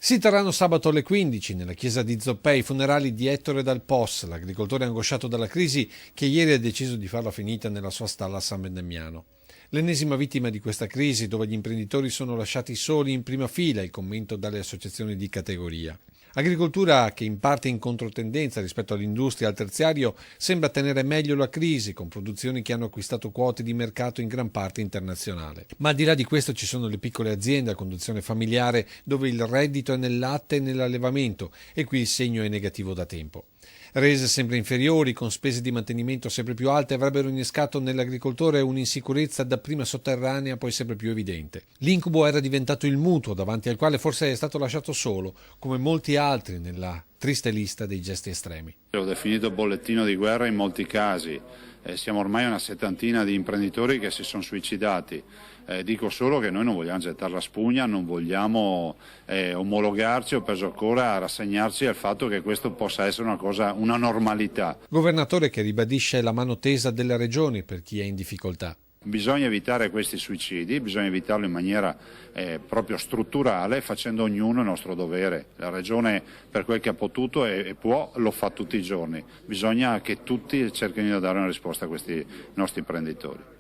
Si terranno sabato alle 15 nella chiesa di Zoppei i funerali di Ettore Dal Pos, l'agricoltore angosciato dalla crisi che ieri ha deciso di farla finita nella sua stalla a San Bendemmiano. L'ennesima vittima di questa crisi, dove gli imprenditori sono lasciati soli in prima fila, il commento dalle associazioni di categoria. Agricoltura che in parte in controtendenza rispetto all'industria e al terziario sembra tenere meglio la crisi, con produzioni che hanno acquistato quote di mercato in gran parte internazionale. Ma al di là di questo ci sono le piccole aziende a conduzione familiare dove il reddito è nel latte e nell'allevamento e qui il segno è negativo da tempo. Rese sempre inferiori, con spese di mantenimento sempre più alte, avrebbero innescato nell'agricoltore un'insicurezza dapprima sotterranea, poi sempre più evidente. L'incubo era diventato il mutuo, davanti al quale forse è stato lasciato solo, come molti altri nella triste lista dei gesti estremi. L'ho definito bollettino di guerra in molti casi. Siamo ormai una settantina di imprenditori che si sono suicidati. Dico solo che noi non vogliamo gettare la spugna, non vogliamo omologarci o peggio ancora rassegnarci al fatto che questo possa essere una normalità. Governatore che ribadisce la mano tesa delle regioni per chi è in difficoltà. Bisogna evitare questi suicidi, bisogna evitarlo in maniera proprio strutturale, facendo ognuno il nostro dovere. La Regione, per quel che ha potuto e può, lo fa tutti i giorni. Bisogna che tutti cerchino di dare una risposta a questi nostri imprenditori.